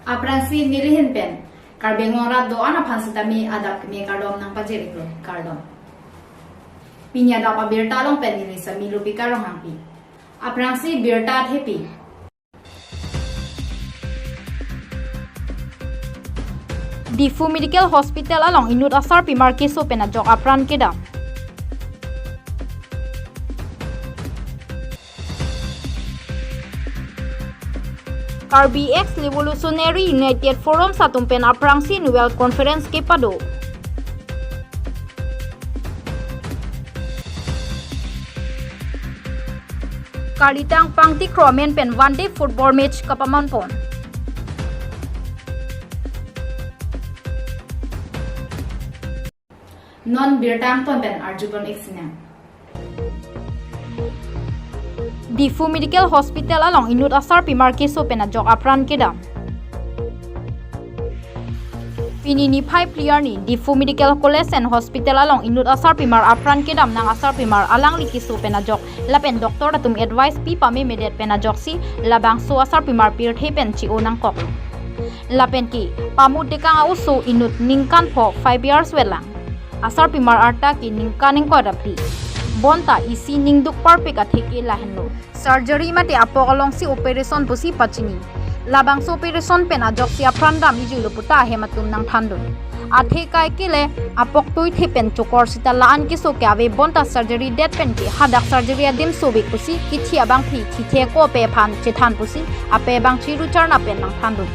Apransi nilihin pen karbengong rado ana pansitami adak me kardom nang pajerik lo kardom pinya dapa birta long pen nili sa milupi karong hangpi apransi birta hepi Di Fu Medical Hospital along inut asar pimar keso penajok apran kedam. RBX Revolutionary United Forum sa tumpen aprangsi Noel Conference ke pado. Kalitang pangti kromen pen one day football match kapamon pon. non birtang ton pen arjubon exina Di Fu Medical Hospital along inut asar pimar keso penajok apran kedam. Pinini pai player ni Di Fu Medical College and Hospital along inut asar pimar apran kedam nang asar pimar alang likiso penajok lapen doktor datum advice pi pame medet penajok si labang so asar pimar pir pen ci onang kok. Lapen ki pamut dekang auso inut ningkan po 5 years welang. Asar pimar arta ki ningkaning ko rapli. Bonta isi ningduk parpe ka theke lahenlo. Surgery mate apok along si operation busi pachini. Labang so operation pen ajok si apranda mijulo puta hematum nang thandun. Athe kai kile apok toi the pen chokor sita laan ki so ke ave bonta surgery det pen ki hadak surgery adim so bik pusi ki thia bang thi the ko pe phan che than pusi ape bang chi ru charna pen nang thandun.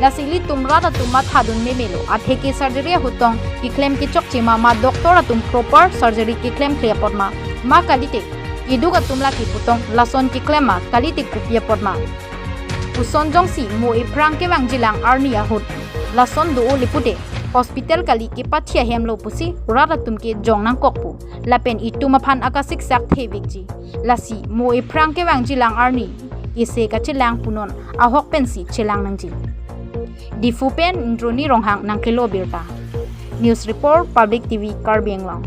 Lasili tumra da tumat hadun memelo athe ki surgery hutong ki claim ki chok chima ma doctor atum proper surgery ki claim clear podma ma kalite iduga tumla ki putong lason ki claim ma kalite kupia podma uson jongsi mo iprang ke wang jilang arnia hut lason do lipute hospital kali ki pathia hemlo pusi rada tumke jong nang kokpu lapen itu maphan akasik sak thebikji lasi mo iprang ke wang jilang arni ise ka chilang punon ahok pensi chilang nangji Di Fu pen introni ronghang nang kilo birta. News Report Public TV Karbeng Lang.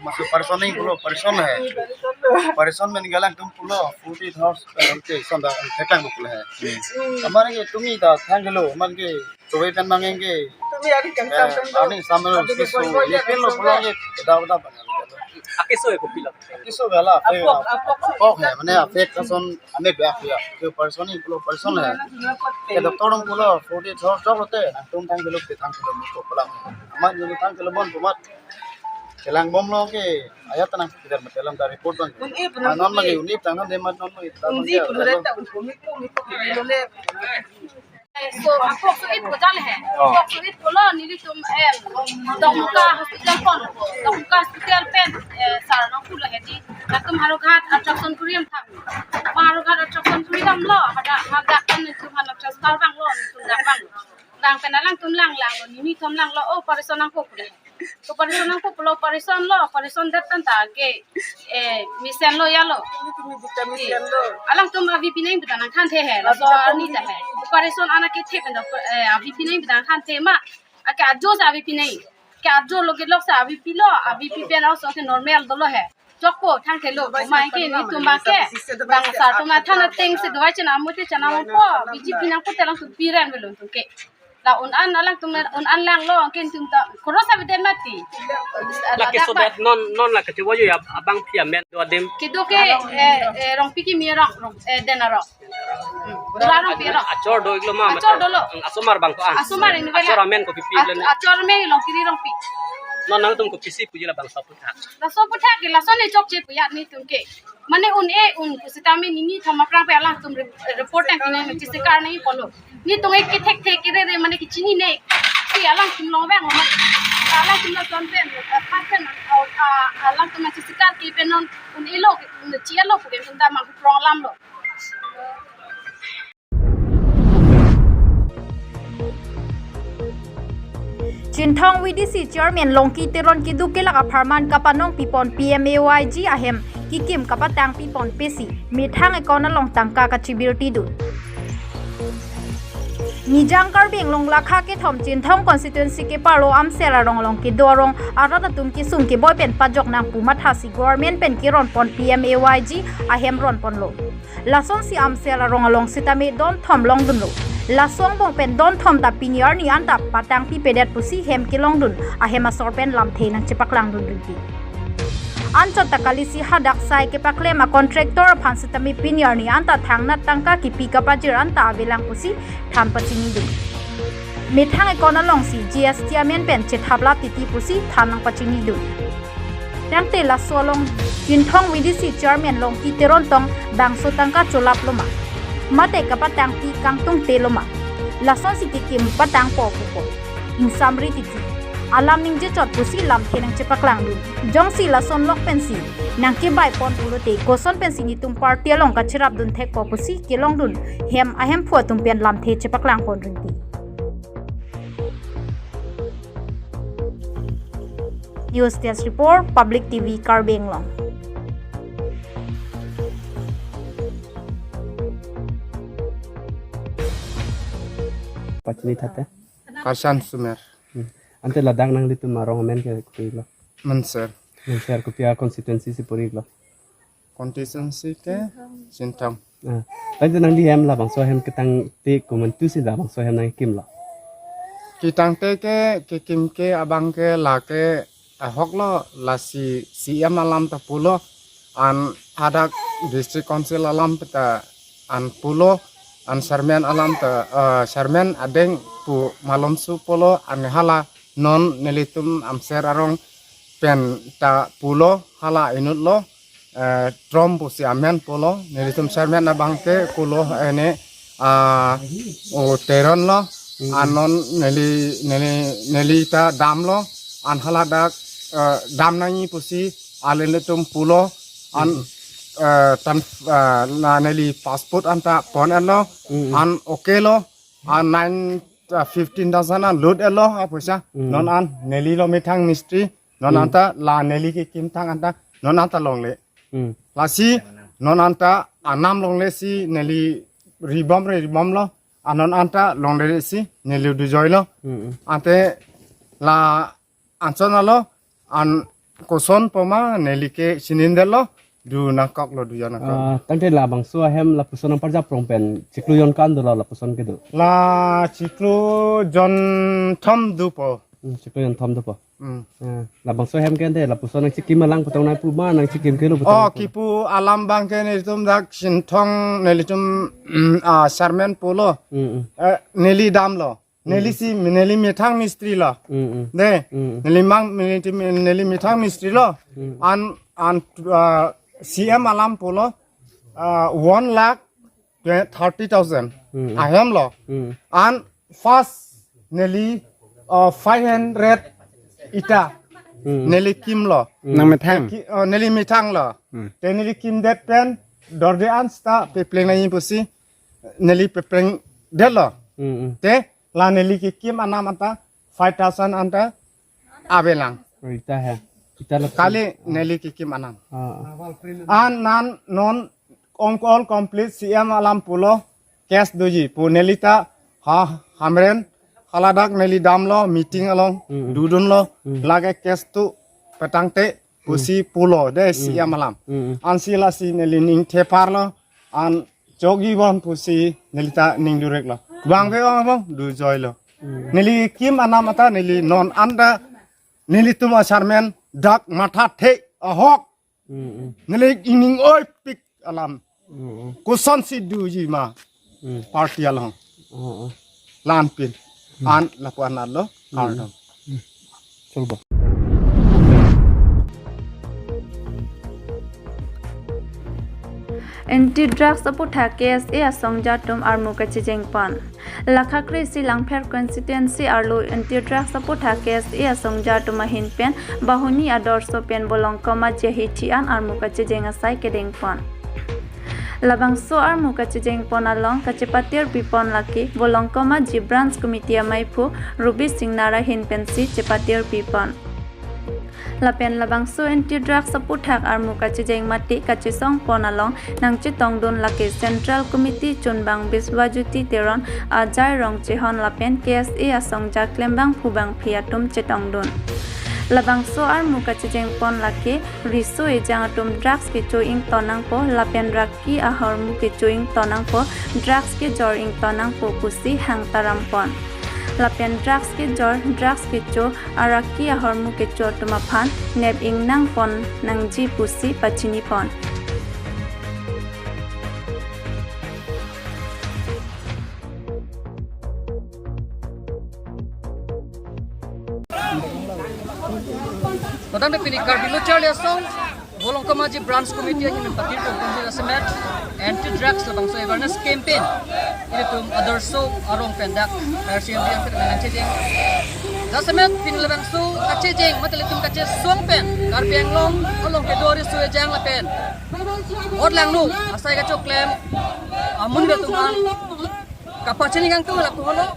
masuk personing pulo person है person में निकाला तुम पुलो फूटी थॉट्स के संदा ठेकांग पुलो है हमारे के तुम ही दा थैंक लो मन के तो वे पेन मांगेंगे तुम्ही आधी कंटाळा आनी सामने किसो ये पेन लो पुलो ये दावदा बना Akiso ko pila. किसो गला Apok. ओक है माने फेक कसन हमें बैक किया जो पर्सनिंग पुलो पर्सन है के डॉक्टर पुलो फूटी थॉट्स सब होते हैं तुम थैंक लो पे थैंक लो मुझको पुला हमारे जो थैंक लो बन तुम Kelang bom lo ke ayat tanang tidak metelam dari report bang. Non lagi unip tangan demat non lagi. Undi pulore ta unko pulole. So apok so it bojal hai apok so it bolo nili tum dongka hospital pon dongka hospital pen sarana pula hedi natum harughat attraction kuriam thang harughat attraction kuriam lo hada kan tum halak star bang lo tum bang dang penalang tum lang lo nini tum lang lo operation ang ko pula operation ang ko pula operation datan ta ke misen lo ya lo तुम्ही vitamin lo. alang tum avi pinai budan kan the hai la so ni ta hai operation ana ke the kan avi pinai budan kan the ma ake ajo sa avi pinai ke ajo lo ke lok sa avi pilo avi pi pen aus ke normal dolo hai jokko thang ke lo ma ke ni tum ma ke bang sa to ma thana teng se dwai chana mote chana mo ko biji pinang ko telang tu piran belon tu ke la un an alang tum un an lang lo ken tum ta korosa biden mati Laki so that non la kati wayo abang pia men do adem. kido ke rong piki mi rong denaro Larang pira. Acor do iglo ma. Acor dolo. Asomar bang ko an. Asomar ini bela. Acor amen ko pipi len. Acor me long kiri long pi. Non nang tum ko pisi pujila bang saputa. La so puta ke la so ne chok che puya ni tum ke. Mane un kusitame ni thoma prang pe alang tum report ang kine me chise kar nahi polo. Ni tum ek ke thek thek ke re mane ki chini ne. Si alang tum long bang ma. Alang tum la ton pen paten alang tum chise kar ke pe non un elo un chia lo ke tum da ma prong lam lo. Chinthong VDC Chairman Longki Teron Kidukela Aparman Kapanong Pipon PMAYG ahem Kikim Kapatang Pipon Pesi Mithang Ekona Long Tangka Kachibir Tidu Nijang karbing long lakha ke thom chin thong constituency ke palo am sela rong long ki dorong arata tum ki sum ki boy pen pajok nang pumatha si government pen ki ron pon PMAYG ahem ron pon lo lason si am sela rong along sitami don thom long dun lo lasong bong pen don thom ta piniar ni anta patang pi pedet pusi hem ki long dun ahem asor pen lam the nang chipak lang dun ri Ancho takalisi hadak sai ke paklema contractor phansitami piniar ni anta thangna tangka ki pika pajir anta avelang pusi tham pachini du methang ekona long si GST amen pen che thabla titi pusi thanang pachini du nangte la solong jinthong VDC chairman long ki teron tong bangso tangka cholap loma mate ka patang ti kangtung te loma lason si ki kim patang po po in summary titi alam ning je chot pusi lam thenang chepaklang du jong si la son lok pensi nang ke bai pon ulote ko son pensi ni tum party along ka chirap dun thek po pusi ke long dun hem ahem phu tum pen lam the chepaklang pon rinti News Desk Report Public TV Karbeng Long Pachini thate Karsan Sumer ante ladang nang litu marong men ke kuilo Menser share ko pia constituency si purilo constituency ke Sintam ante nang di hem la bang so hem ketang te ko man tu si la bang so hem nang kim la kitang te ke kim ke abang ke la ke hok lo la si alam ta pulo an hadak district council alam ta an pulo an sarmen alam ta sarmen adeng pu malom su pulo an hala non nelitum amser arong pen ta pulo hala inut lo trom pusi amen pulo nelitum sarmen abang ke pulo ene o teron lo anon neli ta dam lo an hala dak dam nani pusi aleletum pulo an tan na neli passport anta pon elo an okay lo an 15,000 an load elo apusa non an neli lo mithang mystery non anta la neli ki kim thang anta non anta long le la si non anta anam long le si neli ribom lo anon anta long le si neli du joy lo ante la ansona lo an koson poma neli ke sinindel lo du nakok lo du yanakok tante la bang so hem la puson ang parja prong pen cikluyon kan do la puson ke do la ciklu jon thom du po cikluyon thom do po la bang so hem ke ante la puson ang cikim malang putong na pu ma nang cikim ke lo oh kipu alam bang ke ne tum dak sin thong neli tum sarmen polo neli dam lo neli si neli mithang mystery lo de neli mithang mystery lo an CM alam polo 1,30,000 ahem lo and first nearly 500 ita nearly kim lo nang methang nearly mitang lo te nearly kim det pen dorde an sta pe pleng na yin pusi nearly pe pleng det lo te la nearly ki kim anam anta 5,000 anta abelang ita ha ita la kali nearly ki kim anam an nan non on call complete CM alam pulo cash doji pu nelita ha hamren haladak neli dam lo meeting along dudun lo lage cash tu petang te pusi pulo de CM alam an sila si neli ning thepar lo an jogi bon pusi nelita ning durek lo bang ve bang du joy lo neli kim anam ata neli non anda neli tuma charmen dak matha the ahok neli ining oi pik alam kuson si du ji ma party along lan pin an lapuan lo kardom chulbo Anti-drug support KSA asongjatum armu kachijengpan lakha krisi langpher constituency arlo anti-drug support KSA asongjatum hinpen bahuni adorso pen bolongkoma jehitian armu kachijenga sai kedengpan labangso armu kachijengpon along kachipatir pipon laki bolongkoma ji branch committee maipu ruby singnara hinpensi chipatir pipon lapen labangso anti drug support hak armu kachi jeng mati kachi song pon along nang chi tong don lake central committee chunbang biswajuti teron ajai rong chehon lapen KSA asong ja klembang phubang phiatum chetong don labangso armu kachi jeng pon lake riso e jangatum drugs ke choing tonang po lapen raki ahormu ke choing tonang po drugs ke jor ing tonang po kusi hang taram pon lapen drugs ke jor drugs ke cho araki ahormu ke cho tumaphan neb ing nang pon nang ji pusi pachini pon Madam Deputy Carbilu Charlie Song, Bolong Kamaji Branch Committee yang mempatir pembangunan semet anti-drugs labang so awareness campaign. Ini tum other so arong pendak RCMD yang terkenal cejeng. Jasemet pin labang so kacejeng matali tum kace suang pen karbiang long along kedori so ejang lapen. Od lang lu asai kacok klem amun betuman kapacini kang tu laku hono.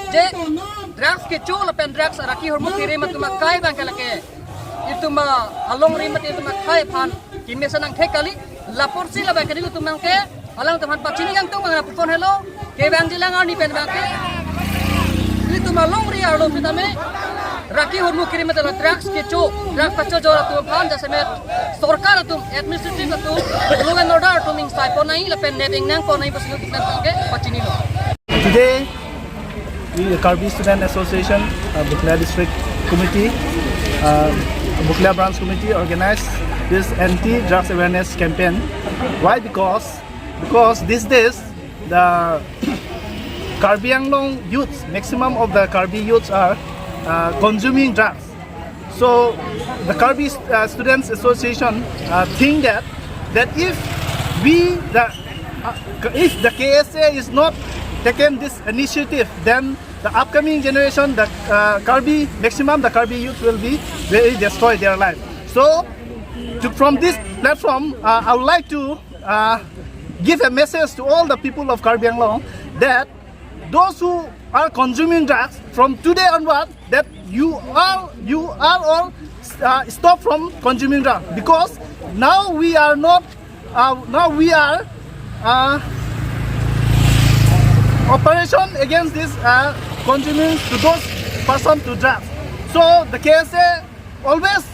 Je drugs ke chu lapen drugs araki hormon kiri matumakai bangkalake. Itu ma along rimat itu ma khai phan kimesa nang thekali lapor si la bakani itu mangke alang teman pacini yang tu mangna phone hello ke bang jilang ani pen bangke itu ma long ri arlo pitame raki hormu kiri matala drugs ke chu drugs pacho jora tu phan jasemet sarkar tu administrative tu law and order tu ming sai ponai la pen netting nang ponai pasu tu bangke pacini lo. Today the Karbi Student Association Bukla District Committee Bukla Branch Committee organized this anti-drugs awareness campaign. Why? Because these days the Karbi Anglong youths, maximum of the Karbi youths are consuming drugs. So the Karbi Students Association think that if the KSA is not taken this initiative, then the upcoming generation, the Karbi youth will be very destroy their life. So, from this platform, I would like to give a message to all the people of Karbi Anglong that those who are consuming drugs from today onward, that you are all stop from consuming drugs, because now we are operation against this consuming to those person to drugs. So the KSA always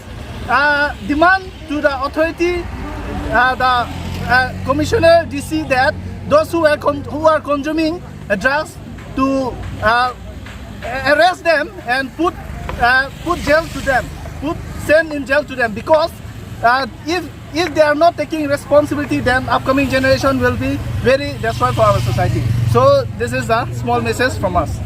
demand to the authority, the commissioner DC, that those who are consuming drugs to arrest them and put jail to them, send in jail to them, because if they are not taking responsibility, then upcoming generation will be very destroyed for our society. So this is a small message from us.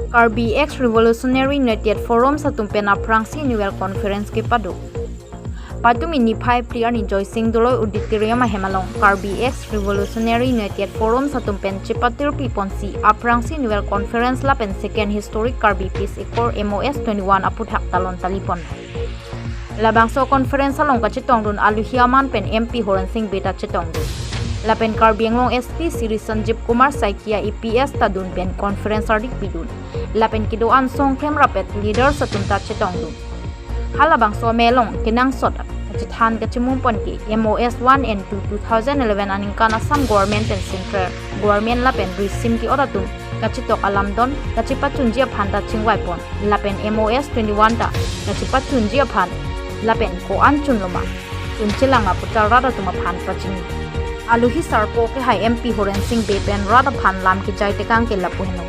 Karbi X Revolutionary United Forum sa tumpena Prangsi Annual Conference ke padu. Patum ini Phai Priya ni Joy Singh Doloy Auditorium Hemalong Karbi X Revolutionary United Forum sa tumpen Chipatir Piponsi Aprangsi Annual Conference lapen second historic Karbi Peace Accord MOS 21 aputhak talon talipon. Labangso conference along ka chitong dun aluhiaman pen MP Horan Singh beta chitong dun. Lapen Karbi Anglong SP Siri Sanjeev Kumar Saikia EPS tadun pen conference ardik bidun. Lapen kidoan song kem rapet leader sa tunta chitong dun. Halabangso melong kinang sot chithan ka chimumpon ki MOS 1 and 2 2011 aning kana some government and central government lapen risim ki oratum kachitok alamdon kachipachun jia phanda chingwai pon lapen MOS 21 ta kachipachun jia phan lapen ko anchun loma unchilanga putar rada tuma phan paching aluhi sarpo ke hai MP Horan Singh bepen rada phan lam ki jai tekang ke lapuhno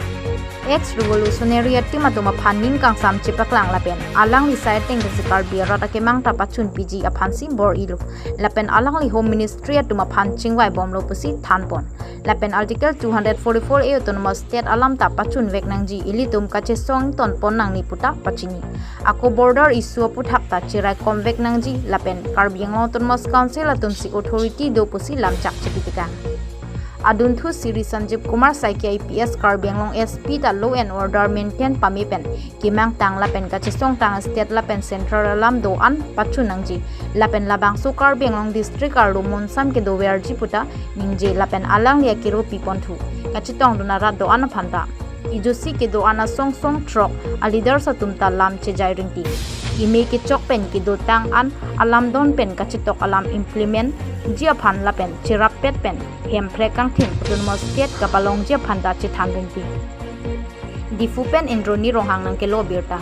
X Revolutionary Team atuma phanin kang sam chipaklang lapen alang li saiting the Karbi rada ke mang tapachun PG aphansi bor ilu lapen alang li Home Ministry atuma phan chingwai bomlo pusi thanpon lapen article 244 a autonomous state alam tapachun veknangji ilitum kache song ton pon nang ni puta pachini ako border issue puthak ta chirai konvek nangji lapen Karbi Anglong autonomous council atum si authority do pusi lamchak chipitika adun thu Siri Sanjeev Kumar Saiki IPS Karbi Anglong SP ta law and order maintain pami pen kimang tang lapen ka chisong tang state lapen central lam do an pachu nangji lapen labang su Karbi Anglong district ar lumon sam ke do wer ji puta ningje lapen alang ya kiro pipon thu ka chitong duna ra do an phanda ijusi ke do ana song trok a leader sa tumta lam che jai ringti ime ke chok pen ki do tang an alam don pen ka chitok alam implement jia phan la pen chirap pet pen hem prekang thin putun mo state ka palong jia phan da chi than ringti difu pen indroni rohang nang ke lo birta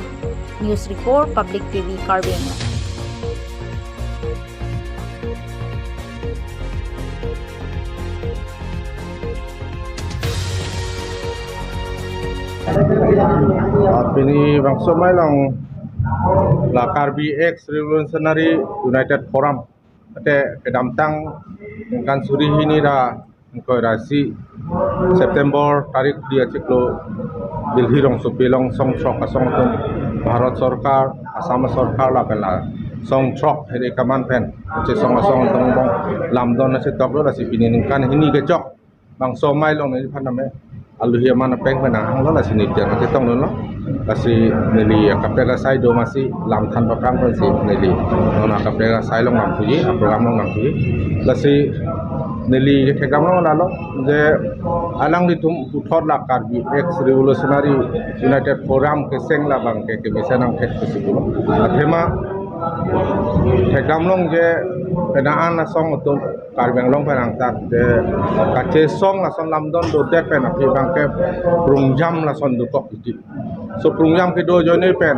news report public tv Karbi Anglong Ini bangsa mai lang la Karbi X Revolutionary United Forum ate kedamtang kan suri ini ra ko rasi September tarik dia ciklo Delhi rong supilong song trok asong tum Bharat Sarkar Assam Sarkar la pela song trok hele kaman pen che song asong tum bong lamdon se tok lo rasi pinin kan hini ke jok bangsa mai long ni phaname aluhia mana peng menang lo la sini dia ke tong lo kasi nili kapela sai do masih lam than program kon si nili ona kapela sai long nam tuji program long nam tuji lasi nili ke program long la lo je alang di tum uthot la Karbi X Revolutionary United Forum ke seng la bang ke misanang ke sibulo athema program long je penaan na song utum Karbi Anglong penang tat de kache song la son lamdon do de pen api bang ke prungjam la son du kok iti so prungjam ke do jone pen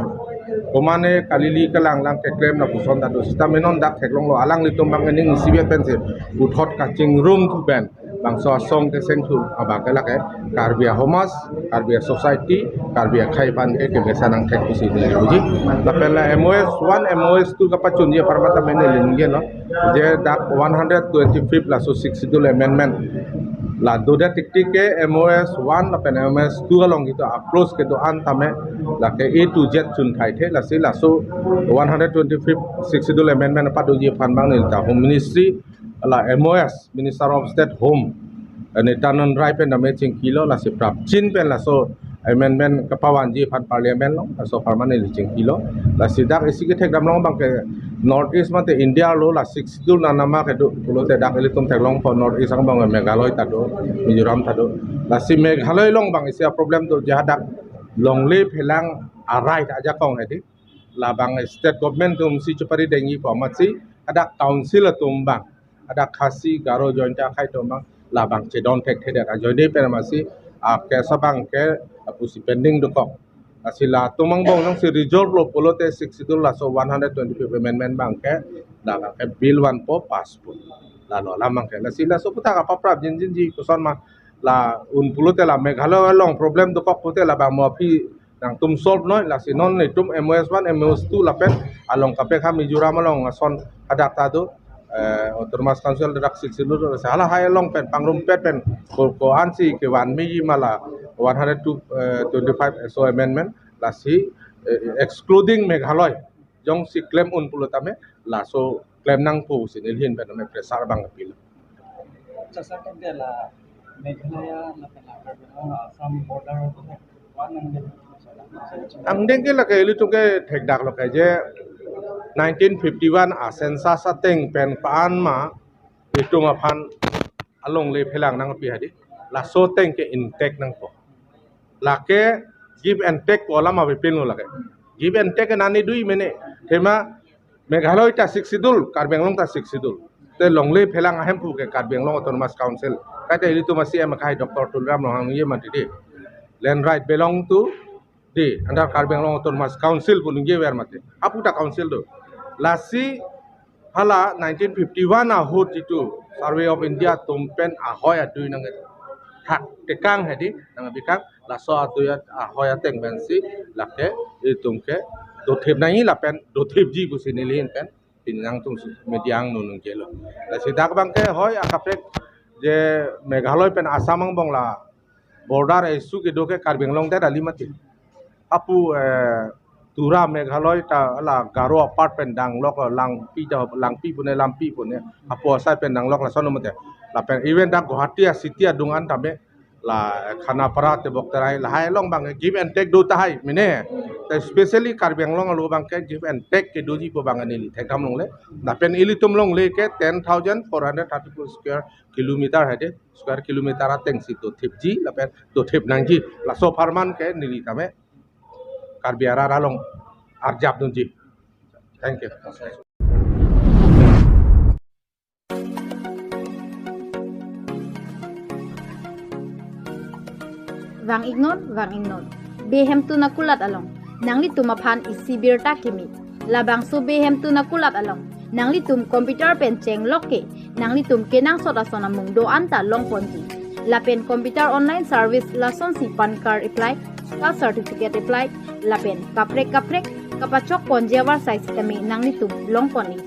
komane kalili kalang lang ke claim na puson da do stamenon dak theklong lo alang litum bang ning sibet pen se uthot kaching room tu ben bang so song ke seng tu aba ke la ke Karbi Homas Karbi Society Karbi khai pan ke mesanang thek kusi ni uji la pela MOS 1 MOS 2 ka pachun ye parmata mene linge no je dak 125 la so 62 amendment la do da tik tik ke MOS 1 la pen MOS 2 along gitu approach ke do an tame la ke A to Z chun thai the la si la so 125 62 amendment pa do je phan bang ni ta Home Ministry la MOS Minister of State Home ani tanon rai pen na matching kilo la si prap chin pen la so amendment kapawan ji phan parliament lo so permanent licing kilo la sidak isi ke thek dam long bang ke north east mate India lo la 62 na nama ke do lo te dak elitum thek long for north east ang bang Meghalaya ta do Mizoram ta do la si Meghalaya long bang isia problem do jadak long le phelang arai ta ja kong hedi la bang state government tum si chupari dengi pamasi ada council tum bang ada khasi garo jointa khai tum bang la bang chedon thek the da joine per masi a ke sabang ke apusi pending do kok asila tumang bong nang si resolve lo polote 62 la so 125 amendment bang ke da ke bill 1 po passport la lo la mang ke la sila so puta ka paprap jin ji kuson ma la un polote la Meghalaya long problem do kok pote la bang mo phi nang tum solve noi la sinon ni tum MOS 1 MOS 2 la pen along kape kha Mizoram along son adak ta do Autonomous Council dak 62 salah hai long pen pangrum pet pen ko ansi ke wan mi mala 125 SO amendment la si excluding Meghalaya jong si claim un pulutame la so claim nang pu sin ilhin pen me pressar bang apil Sasa kan dia la Meghalaya la pela Assam border ang dengke la ke litu ke thek dak lo ke je 1951 a census ateng pen paan ma itu ma phan along le phelang nang pi hadi la so teng ke intake nang po la ke give and take ko la ma be pin lo la ke give and take nani dui mene thema Meghalaya ta 62 Karbi Anglong ta 62 te long le phelang ahem pu ke Karbi Anglong Autonomous Council ka te litu ma si em khai Dr. Tulram Lohang ye ma ti land right belong to di under Karbi Anglong Autonomous Council pun nge wer mate aputa council do lasi hala 1951 a hut itu Survey of India tumpen ahoy atu nang hak tekang hedi nang bikang laso atu ya ahoy ateng bensi lake itumke do thep nai la pen do thep ji bu sinilin pen tinang tum mediang nunung kelo la sidak bang ke hoy akapek je Meghalaya pen Assamang bong la border isu ke do ke Karbi Anglong ta dali mati apu Tura Meghaloi ta la Garo apart pen dang lok lang pi pune lampi pune apo sai pen dang lok la sono mate la pen event da Guwahati city dungan tabe la Khanapara te bokterai la hai long bang give and take do ta hai mine especially Karbi Anglong lo bang ke give and take ke doji po bang ani li thekam long le la pen ilitum long le ke 10,434 square kilometer ateng si to thipji la pen to thip nangji la so farman ke nili tame Karbi Ara long arjab dunji thank you Wang ignot behem tu nakulat along nangli tumaphan isibir ta kimi labang su behem tu nakulat along nangli tum computer pen cheng lokke nangli tum kenang sota sona mung do anta long ponji la pen computer online service la son si pan card apply ka certificate apply la pen kaprek kapachok ponjewar size tami nangli tum long pon ni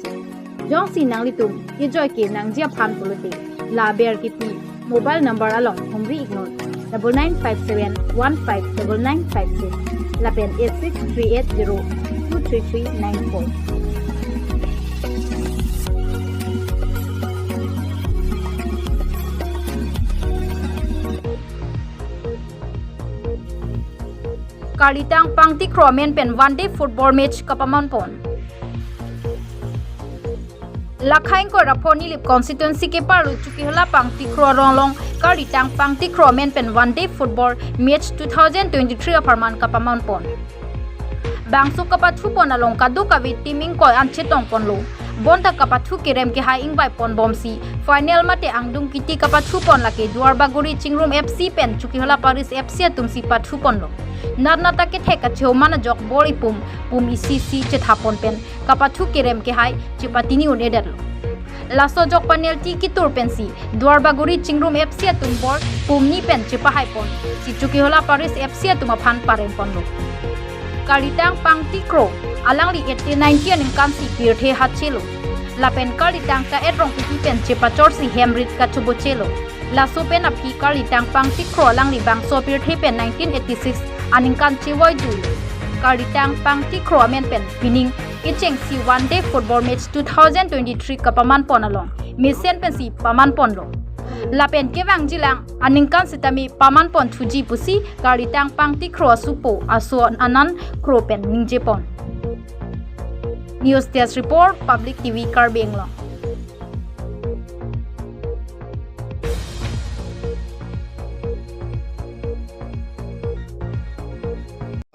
jong si nangli tum ijoy ke nangjia phan puluti la ber ki pi mobile number along humri ignot 9957159956 lapen 8638023394 Kalitang pangti kromen pen one day football match kapamon pon Lakhain ko raponi lip constituency ke paru chuki hala pangti kro ronglong Kalitang pangti kromen pen one day football match 2023 aparman kapamon pon Bangsu kapathu pon along kadu kavi teaming ko anchetong pon lo bonta kapathu kerem ke hai ingbai pon bomsi final mate angdung kiti kapathu pon lake Duarbaguri Chingrum FC pen chuki hala Paris FC tumsi pathu pon lo Narnata ke theka chomana jok bori pum ICC chethapon pen kapathu kerem ke hai chipatini uneder lo laso jok penalty ki tur pensi Duarbaguri Chingrum FC tum bor pum ni pen chipa hai pon si chuki hala Paris FC tuma phan paren pon lo Kalitang pangti kro alangli 80-90 aning kansi pirthe hachelo lapen Kalitang ka etrong pi pen chipa chorsi hemrit ka chubo chelo laso pen api Kalitang pangti kro alangli bangso pirthe pen 1986 aning kan chiwoi du Kalitang pangti kro amen pen pining icheng si one day football match 2023 kapaman pon along misen pen si paman pon lo lapen kewang jilang aning kan sitami paman pon thuji pusi Kalitang pangti kro supo aso anan kro pen ningje pon News Desk Report Public TV Karbenglo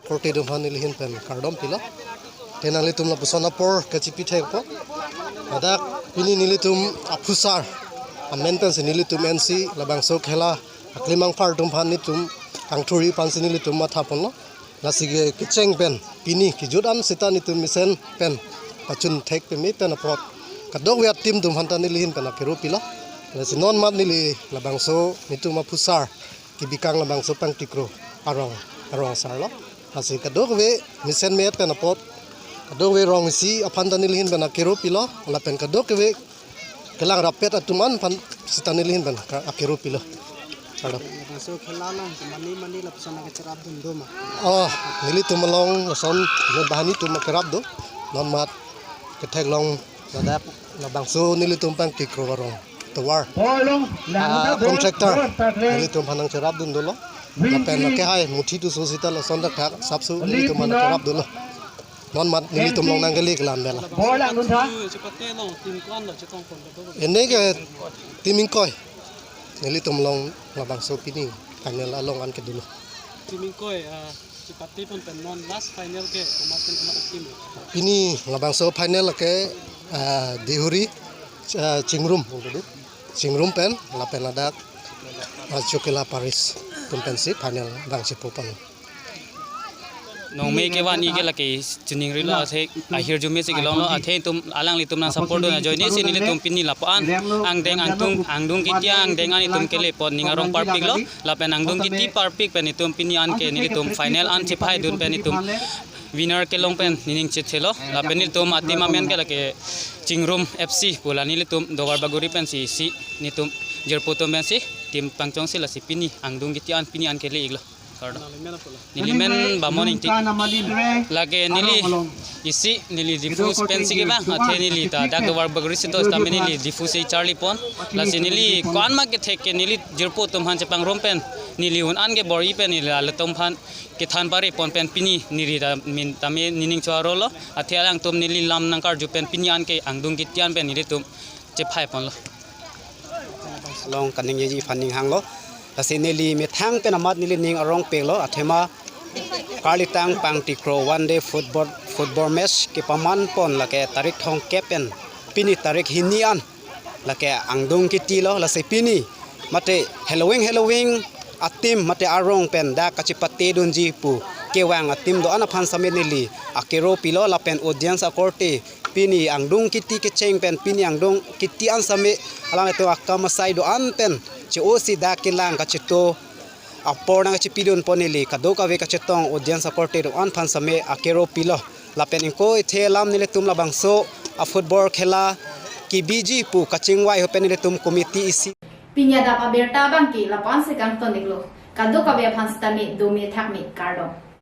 Korte dum hanilihin pen kardom pila tenali tum la pusona por kachipi thek po adak pini nilitum apusar amenten nilitum NC labang so khela aklimang far tum hanitum angthuri pansi nilitum mathapon lo lasige kicheng pen pini kijudan sitani tum misen pen pachun thek pe mi pen apot kadok we tim tum hanta nilihin pen akiru pila lasi non mat nili labang so nitum apusar kibikang labang so pang tikro arong sarlo Asi kadok we misen met pen apot kadok we rong si apanda nilihin ben akiru pilo lapen kadok we kelang rapet atuman pan sitanilihin ben akiru pilo sado so khelala mani lapsana ke cerap dum oh nili tumalong son bahani tum kerap do non mat kethek long sadap labang so nili tumpang tikro warong tawar contractor nili tumpanang cerap dun dolo lapen ke hai muthi tu sosita la sonda thak sapsu nili tuman kerap dolo non mat nili tumlong nangali kelan bela ene ke timing koi nili tumlong labang so pini final along an ke dulu timing koi chipati pun pen non last final ke komaten tim pini labang so final ke dihuri Chingrum pen lapen adak chukila Paris tumpensi final bang sipupan nong me ke wani ke laki chining rilo athe ahir jume se gelong lo athe tum alang li tum na support do na joini se ni tum pinni lapan angdeng angdung kitia angdeng ani tum ke le pon ninga rong parpik lo lapen angdung kiti parpik pen tum pinni an ke ni tum final an chipai dun pen tum winner ke long pen nining chit thelo lapen ni tum atima men ke lake Chingrum FC pula ni tum Duarbaguri pen si ni tum jerputum ben si tim pangchong sila si pinni angdung kiti an pinni an ke le iglo kardo nili men bamon inti lage nili isi nili diffuse pensi ke ba athe nili ta dak war bagri sito sta nili diffuse charlie pon la nili kwan ma ke thek ke nili jirpo tum han chepang rom pen nili un an ge bori pen nili al tom phan ke than pare pon pen pini nili da min tame nining charo lo athe alang tum nili lam nang kar ju pen pini an ke angdung ki tian pen nili tum che phai pon lo long kaning ye ji fanning hang lo la nili me thang pen amat nili ning arong pe lo athema Kalitang pangti kro one day football match ke paman pon la ke tarik thong kepen pini tarik hinian la ke angdung ki ti lo la se pini mate Halloween atim mate arong pen da kachipate donji pu ke wang atim do ana phan samen li akero pilo la pen audience akorte pini angdung ki ti ke cheng pen pini angdung ki ti an same ala to akama sai do an pen che o si da ke lang kachito apor nang chipidon poneli kadoka ve kachetong audience akorte do an phan same akero pilo la pen ko thelam nile tum la bangso a football khela ki bg pu kachingwai ho pen nile tum committee isi pinya da pa berta bang ki la pan se kang to niklo kado ka ve phan sta mi do me thak mi kardo